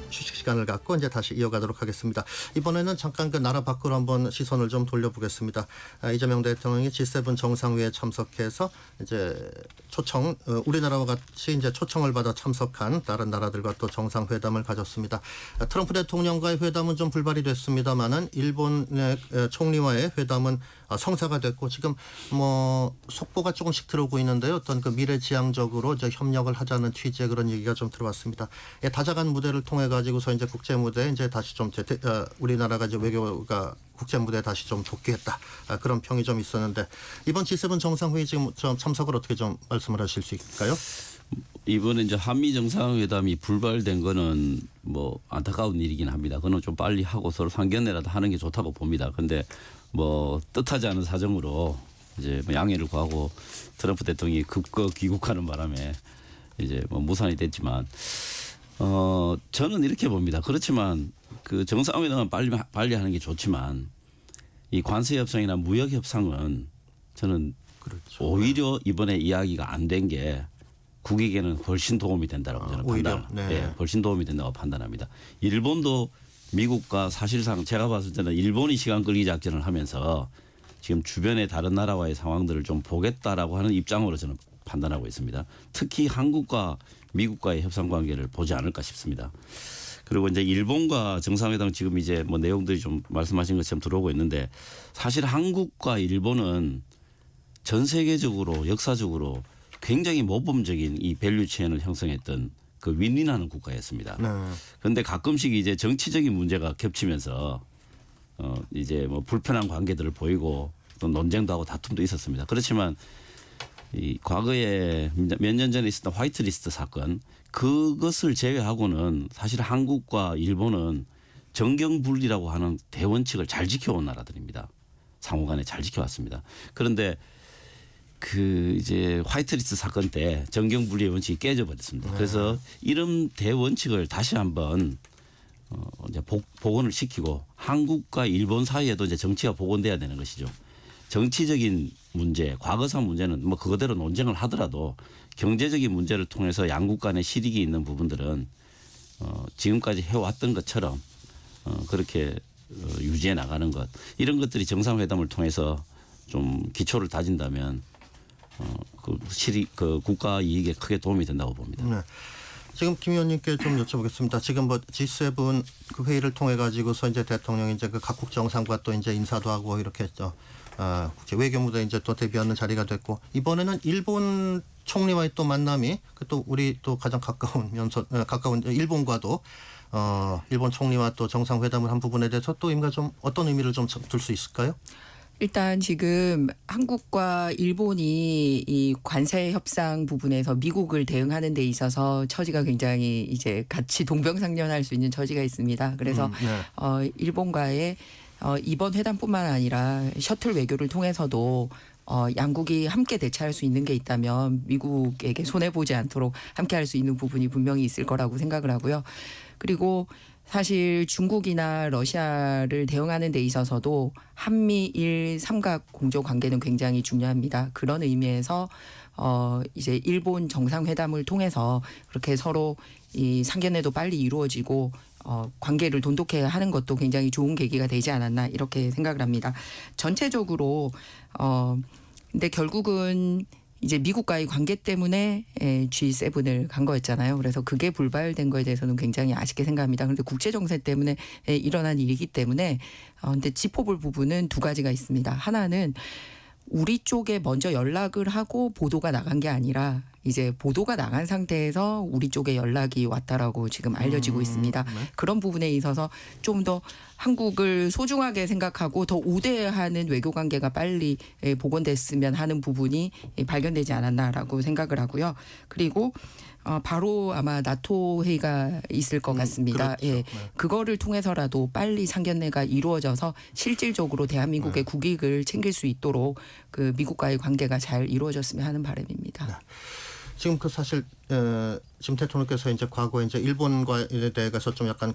휴식 시간을 갖고 이제 다시 이어가도록 하겠습니다. 이번에는 잠깐 그 나라 밖으로 한번 시선을 좀 돌려보겠습니다. 이재명 대통령이 G7 정상회의에 참석해서 이제 초청 우리나라와 같이 이제 초청을 받아 참석한 다른 나라들과 또 정상회담을 가졌습니다. 트럼프 대통령과의 회담은 좀 불발이 됐습니다만은 일본의 총리와의 회담은 성사가 됐고 지금 뭐 속보가 조금씩 들어오고 있는데요. 어떤 그 미래지향적으로 이제 협력을 하자는 취지의 그런 얘기가 좀 들어왔습니다. 다자간 무대를 통해 가지고서 이제 국제 무대에 이제 다시 좀 우리나라가 이제 외교가 국제 무대에 다시 좀 복귀했다 그런 평이 좀 있었는데 이번 G7 정상회의 지금 좀 참석을 어떻게 좀 말씀을 하실 수 있을까요? 이번에 이제 한미 정상회담이 불발된 거는 뭐 안타까운 일이긴 합니다. 그거는 좀 빨리 하고 서로 상견례라도 하는 게 좋다고 봅니다. 근데 뭐 뜻하지 않은 사정으로 이제 뭐 양해를 구하고 트럼프 대통령이 급거 귀국하는 바람에 이제 뭐 무산이 됐지만 저는 이렇게 봅니다. 그렇지만 그 정상회담은 빨리 하는 게 좋지만 이 관세 협상이나 무역 협상은 저는 그렇죠. 오히려 이번에 이야기가 안 된 게 국익에는 훨씬 도움이 된다고 저는 오히려? 판단. 네. 예, 훨씬 도움이 된다고 판단합니다. 일본도 미국과 사실상 제가 봤을 때는 일본이 시간 끌기 작전을 하면서 지금 주변의 다른 나라와의 상황들을 좀 보겠다라고 하는 입장으로 저는 판단하고 있습니다. 특히 한국과 미국과의 협상 관계를 보지 않을까 싶습니다. 그리고 이제 일본과 정상회담 지금 이제 뭐 내용들이 좀 말씀하신 것처럼 들어오고 있는데 사실 한국과 일본은 전 세계적으로 역사적으로 굉장히 모범적인 이 밸류 체인을 형성했던 그 윈윈하는 국가였습니다. 그런데 가끔씩 이제 정치적인 문제가 겹치면서 이제 뭐 불편한 관계들을 보이고 또 논쟁도 하고 다툼도 있었습니다. 그렇지만 이 과거에 몇 년 전에 있었던 화이트리스트 사건 그것을 제외하고는 사실 한국과 일본은 정경분리라고 하는 대원칙을 잘 지켜온 나라들입니다. 상호간에 잘 지켜왔습니다. 그런데 그 이제 화이트리스트 사건 때 정경분리의 원칙이 깨져버렸습니다. 그래서 이런 대원칙을 다시 한번 이제 복원을 시키고 한국과 일본 사이에도 이제 정치가 복원돼야 되는 것이죠. 정치적인 문제, 과거사 문제는 뭐 그거대로 논쟁을 하더라도 경제적인 문제를 통해서 양국 간의 실익이 있는 부분들은 지금까지 해왔던 것처럼 그렇게 유지해 나가는 것 이런 것들이 정상회담을 통해서 좀 기초를 다진다면 그 국가 이익에 크게 도움이 된다고 봅니다. 네. 지금 김 의원님께 좀 여쭤보겠습니다. 지금 뭐 G7 그 회의를 통해 가지고서 이제 대통령이 이제 그 각국 정상과 또 이제 인사도 하고 이렇게 국제 외교 무대에 이제 또 데뷔하는 자리가 됐고 이번에는 일본 총리와의 또 만남이 그 또 우리 또 가장 가까운 일본과도 일본 총리와 또 정상회담을 한 부분에 대해서 또 임가 좀 어떤 의미를 좀 둘 수 있을까요? 일단 지금 한국과 일본이 이 관세 협상 부분에서 미국을 대응하는 데 있어서 처지가 굉장히 이제 같이 동병상련할 수 있는 처지가 있습니다. 그래서 네. 일본과의 이번 회담뿐만 아니라 셔틀 외교를 통해서도 양국이 함께 대처할 수 있는 게 있다면 미국에게 손해보지 않도록 함께 할 수 있는 부분이 분명히 있을 거라고 생각을 하고요. 그리고 사실 중국이나 러시아를 대응하는 데 있어서도 한미일 삼각 공조 관계는 굉장히 중요합니다. 그런 의미에서 이제 일본 정상회담을 통해서 그렇게 서로 이 상견례도 빨리 이루어지고 관계를 돈독해 하는 것도 굉장히 좋은 계기가 되지 않았나 이렇게 생각을 합니다. 전체적으로 근데 결국은 이제 미국과의 관계 때문에 G7을 간 거였잖아요. 그래서 그게 불발된 거에 대해서는 굉장히 아쉽게 생각합니다. 그런데 국제 정세 때문에 일어난 일이기 때문에 근데 짚어볼 부분은 두 가지가 있습니다. 하나는 우리 쪽에 먼저 연락을 하고 보도가 나간 게 아니라 이제 보도가 나간 상태에서 우리 쪽에 연락이 왔다라고 지금 알려지고 있습니다. 네. 그런 부분에 있어서 좀 더 한국을 소중하게 생각하고 더 우대하는 외교 관계가 빨리 복원됐으면 하는 부분이 발견되지 않았나라고 생각을 하고요. 그리고 바로 아마 나토 회의가 있을 것 같습니다. 그렇죠. 예, 네. 그거를 통해서라도 빨리 상견례가 이루어져서 실질적으로 대한민국의 국익을 챙길 수 있도록 그 미국과의 관계가 잘 이루어졌으면 하는 바람입니다. 지금 그 사실 지금 대통령께서 이제 과거에 이제 일본과에 대해서 좀 약간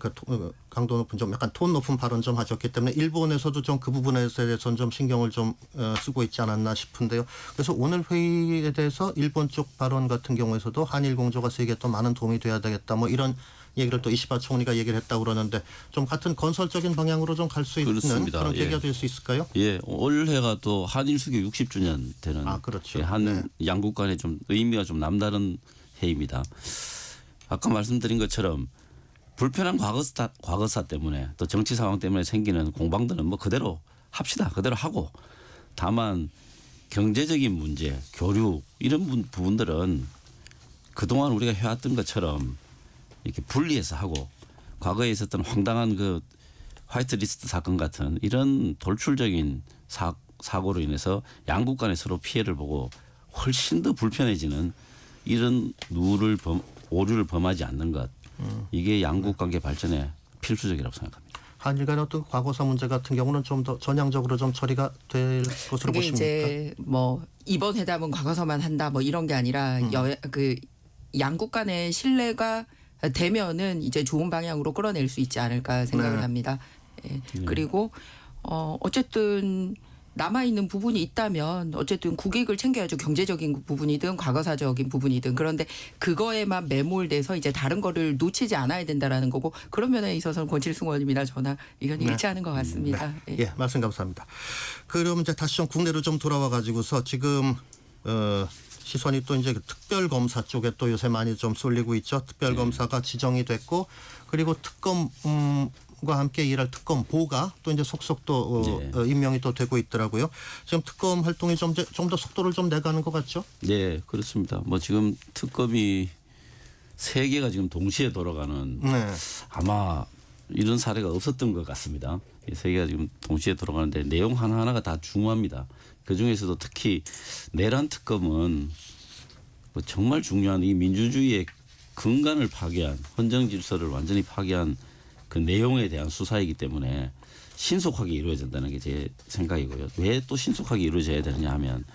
강도 높은 좀 약간 톤 높은 발언 좀 하셨기 때문에 일본에서도 좀 그 부분에 대해서는 좀 신경을 좀 쓰고 있지 않았나 싶은데요. 그래서 오늘 회의에 대해서 일본 쪽 발언 같은 경우에서도 한일 공조가 세계에 또 많은 도움이 돼야 되겠다. 뭐 이런 얘기를 또 이시바 총리가 얘기를 했다고 그러는데 좀 같은 건설적인 방향으로 좀 갈 수 있는 그렇습니다. 그런 계기가 예. 될 수 있을까요? 예, 올해가 또 한일 수교 60주년 되는 그렇죠. 한 양국 간의 좀 의미가 좀 남다른 해입니다. 아까 말씀드린 것처럼 불편한 과거사 때문에 또 정치 상황 때문에 생기는 공방들은 뭐 그대로 합시다. 그대로 하고 다만 경제적인 문제, 교류 이런 부분들은 그동안 우리가 해왔던 것처럼 이렇게 분리해서 하고 과거에 있었던 황당한 그 화이트리스트 사건 같은 이런 돌출적인 사고로 인해서 양국 간에 서로 피해를 보고 훨씬 더 불편해지는 이런 오류를 범하지 않는 것 이게 양국 관계 발전에 필수적이라고 생각합니다. 한일 간의 어떤 과거사 문제 같은 경우는 좀 더 전향적으로 좀 처리가 될 것으로 그게 보십니까? 이제 뭐 이번 회담은 과거서만 한다 뭐 이런 게 아니라 그 양국 간의 신뢰가 되면은 이제 좋은 방향으로 끌어낼 수 있지 않을까 생각을 네. 합니다. 예. 그리고 어쨌든 남아 있는 부분이 있다면 어쨌든 국익을 챙겨야죠. 경제적인 부분이든 과거사적인 부분이든. 그런데 그거에만 매몰돼서 이제 다른 거를 놓치지 않아야 된다라는 거고 그런 면에 있어서는 권칠승 의원님이나 저나 의견이 일치하는 것 같습니다. 예. 예, 말씀 감사합니다. 그럼 이제 다시 좀 국내로 좀 돌아와 가지고서 지금 시선이 또 이제 특별검사 쪽에 또 요새 많이 좀 쏠리고 있죠. 특별검사가 지정이 됐고 그리고 특검과 함께 일할 특검보가 또 이제 속속 또 임명이 또 되고 있더라고요. 지금 특검 활동이 좀 더 속도를 좀 내가는 것 같죠? 네, 그렇습니다. 뭐 지금 특검이 3개가 지금 동시에 돌아가는 네. 아마 이런 사례가 없었던 것 같습니다. 이 3개가 지금 동시에 돌아가는데 내용 하나하나가 다 중요합니다. 그중에서도 특히 내란 특검은 뭐 정말 중요한 이 민주주의의 근간을 파괴한 헌정 질서를 완전히 파괴한 그 내용에 대한 수사이기 때문에 신속하게 이루어진다는 게 제 생각이고요. 왜 또 신속하게 이루어져야 되느냐 하면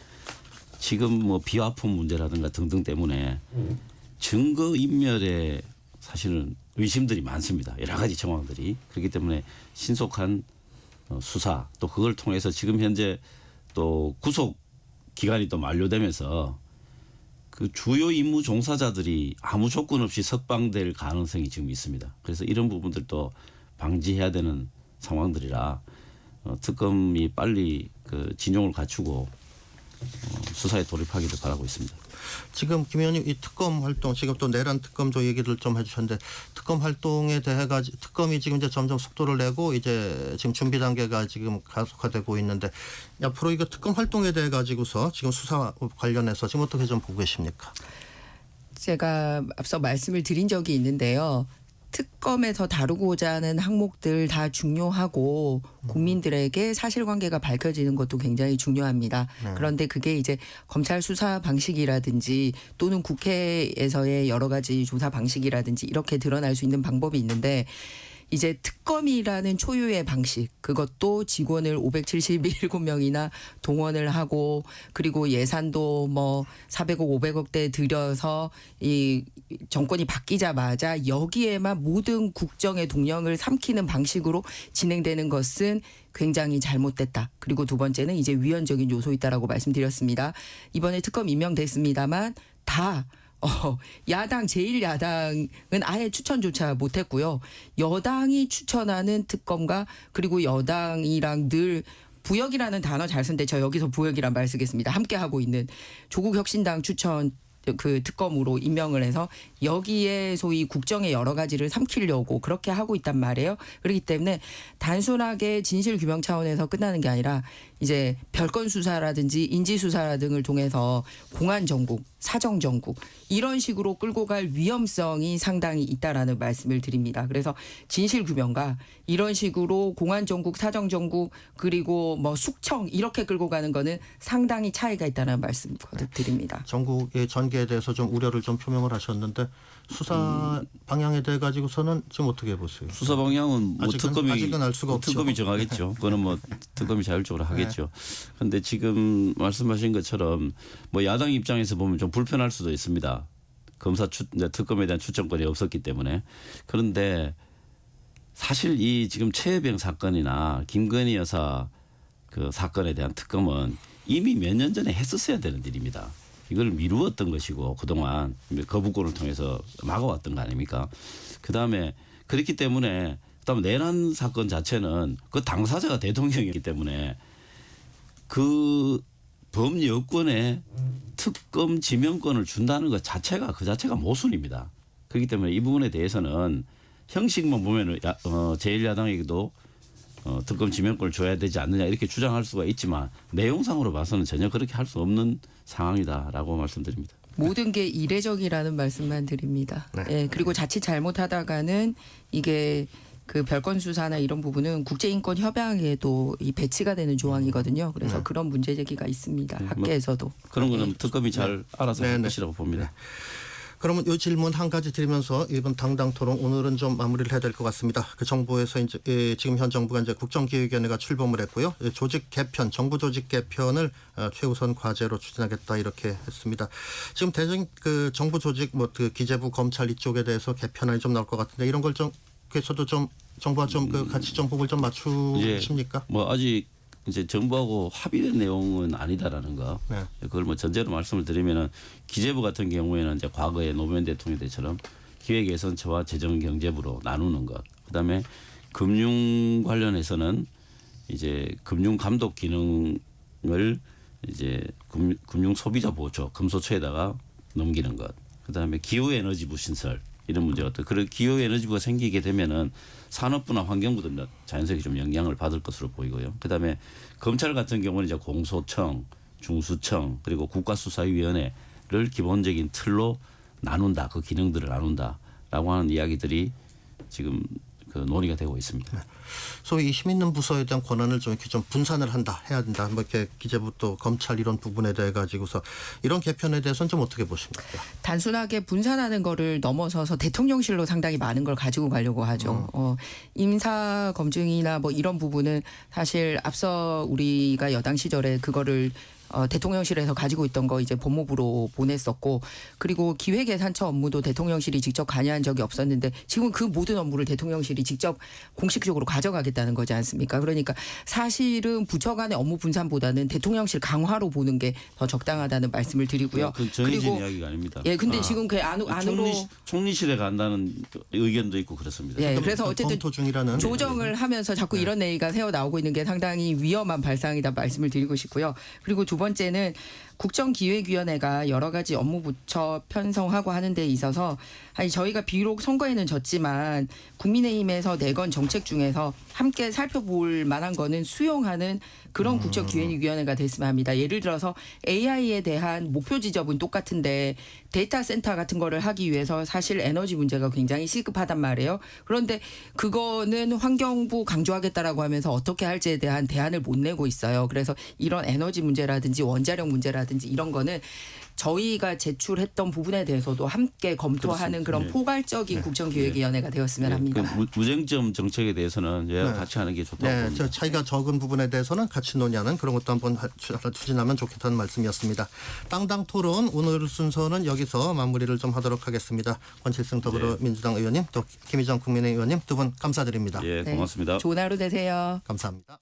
지금 뭐 비화품 문제라든가 등등 때문에 증거 인멸에 사실은 의심들이 많습니다. 여러 가지 정황들이. 그렇기 때문에 신속한 수사 또 그걸 통해서 지금 현재 또 구속 기간이 또 만료되면서 그 주요 임무 종사자들이 아무 조건 없이 석방될 가능성이 지금 있습니다. 그래서 이런 부분들도 방지해야 되는 상황들이라 특검이 빨리 그 진용을 갖추고 수사에 돌입하기를 바라고 있습니다. 지금 김 의원님 이 특검 활동 지금 또 내란 특검도 얘기를 좀 해주셨는데 특검 활동에 대해 가지고 특검이 지금 이제 점점 속도를 내고 이제 지금 준비 단계가 지금 가속화되고 있는데 앞으로 이거 특검 활동에 대해 가지고서 지금 수사 관련해서 지금 어떻게 좀 보고 계십니까? 제가 앞서 말씀을 드린 적이 있는데요. 특검에서 다루고자 하는 항목들 다 중요하고 국민들에게 사실관계가 밝혀지는 것도 굉장히 중요합니다. 그런데 그게 이제 검찰 수사 방식이라든지 또는 국회에서의 여러 가지 조사 방식이라든지 이렇게 드러날 수 있는 방법이 있는데 이제 특검이라는 초유의 방식 그것도 직원을 577명이나 동원을 하고 그리고 예산도 뭐 400억 500억대 들여서 이 정권이 바뀌자마자 여기에만 모든 국정의 동력을 삼키는 방식으로 진행되는 것은 굉장히 잘못됐다. 그리고 두 번째는 이제 위헌적인 요소 있다라고 말씀드렸습니다. 이번에 특검 임명됐습니다만 다 야당 제1야당은 아예 추천조차 못했고요. 여당이 추천하는 특검과 그리고 여당이랑 늘 부역이라는 단어 잘 쓰는데 저 여기서 부역이란 말 쓰겠습니다. 함께 하고 있는 조국혁신당 추천 그 특검으로 임명을 해서 여기에 소위 국정의 여러 가지를 삼키려고 그렇게 하고 있단 말이에요. 그렇기 때문에 단순하게 진실 규명 차원에서 끝나는 게 아니라 이제 별건 수사라든지 인지 수사 등을 통해서 공안 정국, 사정 정국 이런 식으로 끌고 갈 위험성이 상당히 있다라는 말씀을 드립니다. 그래서 진실 규명과 이런 식으로 공안 정국, 사정 정국 그리고 뭐 숙청 이렇게 끌고 가는 거는 상당히 차이가 있다는 말씀 거듭 드립니다. 전국의 전 관계에 대해서 좀 우려를 좀 표명을 하셨는데 수사 방향에 대해 가지고서는 좀 어떻게 보세요? 수사 방향은 뭐 아직은 알 수가 없죠. 특검이 정하겠죠. 그거는 뭐 특검이 자율적으로 하겠죠. 그런데 지금 말씀하신 것처럼 뭐 야당 입장에서 보면 좀 불편할 수도 있습니다. 특검에 대한 추천권이 없었기 때문에. 그런데 사실 이 지금 최혜병 사건이나 김건희 여사 그 사건에 대한 특검은 이미 몇 년 전에 했었어야 되는 일입니다. 이걸 미루었던 것이고 그동안 거부권을 통해서 막아왔던 거 아닙니까? 그다음에 그렇기 때문에 그다음에 내란 사건 자체는 그 당사자가 대통령이기 때문에 그 범여권에 특검 지명권을 준다는 것 자체가 그 자체가 모순입니다. 그렇기 때문에 이 부분에 대해서는 형식만 보면은 제1야당에게도 특검 지명권을 줘야 되지 않느냐 이렇게 주장할 수가 있지만 내용상으로 봐서는 전혀 그렇게 할 수 없는 상황이다라고 말씀드립니다. 모든 게 이례적이라는 말씀만 드립니다. 네. 예, 그리고 자칫 잘못하다가는 이게 그 별건 수사나 이런 부분은 국제인권 협약에도 이 배치가 되는 조항이거든요. 그래서 그런 문제 제기가 있습니다. 학계에서도. 그런 거는 특검이 잘 알아서 할 네, 네. 것이라고 봅니다. 그러면 이 질문 한 가지 드리면서 이번 당당 토론 오늘은 좀 마무리를 해야 될 것 같습니다. 그 정부에서 이제 지금 현 정부가 이제 국정기획위원회가 출범을 했고요. 조직 개편, 정부 조직 개편을 최우선 과제로 추진하겠다 이렇게 했습니다. 지금 대전 그 정부 조직 뭐 그 기재부, 검찰 이쪽에 대해서 개편안이 좀 나올 것 같은데 이런 걸 좀 그래서도 좀 정부와 좀 그 같이 좀 호흡을 좀 맞추십니까? 뭐 아직 이제 정부하고 합의된 내용은 아니다라는 거. 네. 그걸 뭐 전제로 말씀을 드리면은 기재부 같은 경우에는 이제 과거에 노무현 대통령 때처럼 기획예산처와 재정경제부로 나누는 것. 그다음에 금융 관련해서는 이제 금융 감독 기능을 이제 금융 소비자 보호처 금소처에다가 넘기는 것. 그다음에 기후에너지부 신설 이런 문제가 또 그런 기후에너지부가 생기게 되면은 산업부나 환경부도 자연스럽게 좀 영향을 받을 것으로 보이고요. 그다음에 검찰 같은 경우는 이제 공소청, 중수청 그리고 국가수사위원회를 기본적인 틀로 나눈다. 그 기능들을 나눈다라고 하는 이야기들이 지금 그 논의가 되고 있습니다. 소위 힘 있는 부서에 대한 권한을 좀 이렇게 좀 분산을 한다, 해야 된다. 뭐 이렇게 기재부 또 검찰 이런 부분에 대해 가지고서 이런 개편에 대해서는 좀 어떻게 보십니까? 단순하게 분산하는 거를 넘어서서 대통령실로 상당히 많은 걸 가지고 가려고 하죠. 인사 검증이나 뭐 이런 부분은 사실 앞서 우리가 여당 시절에 그거를 대통령실에서 가지고 있던 거 이제 법무부로 보냈었고 그리고 기획예산처 업무도 대통령실이 직접 관여한 적이 없었는데 지금 그 모든 업무를 대통령실이 직접 공식적으로 가져가겠다는 거지 않습니까? 그러니까 사실은 부처 간의 업무 분산보다는 대통령실 강화로 보는 게 더 적당하다는 말씀을 드리고요. 그 정해진 이야기가 아닙니다. 예, 근데 지금 그 안으로 총리실에 간다는 의견도 있고 그렇습니다. 예, 그래서 어쨌든 검토 중이라는 조정을 하면서 자꾸 이런 얘기가 새어 나오고 있는 게 상당히 위험한 발상이다 말씀을 드리고 싶고요. 그리고 두 번째는 국정기획위원회가 여러 가지 업무 부처 편성하고 하는 데 있어서 아니 저희가 비록 선거에는 졌지만 국민의힘에서 내건 정책 중에서 함께 살펴볼 만한 거는 수용하는 그런 국정기획위원회가 됐으면 합니다. 예를 들어서 AI에 대한 목표 지점은 똑같은데 데이터 센터 같은 거를 하기 위해서 사실 에너지 문제가 굉장히 시급하단 말이에요. 그런데 그거는 환경부 강조하겠다라고 하면서 어떻게 할지에 대한 대안을 못 내고 있어요. 그래서 이런 에너지 문제라든지 원자력 문제라든지 이런 거는 저희가 제출했던 부분에 대해서도 함께 검토하는 그런 포괄적인 국정기획위원회가 되었으면 합니다. 그 무쟁점 정책에 대해서는 여야 같이 하는 게 좋다고 네, 봅니다. 저 차이가 적은 부분에 대해서는 같이 논의하는 그런 것도 한번 추진하면 좋겠다는 말씀이었습니다. 땅당 토론 오늘 순서는 여기서 마무리를 좀 하도록 하겠습니다. 권칠승 더불어민주당 의원님 또 김희정 국민의힘 의원님 두 분 감사드립니다. 예, 고맙습니다. 좋은 하루 되세요. 감사합니다.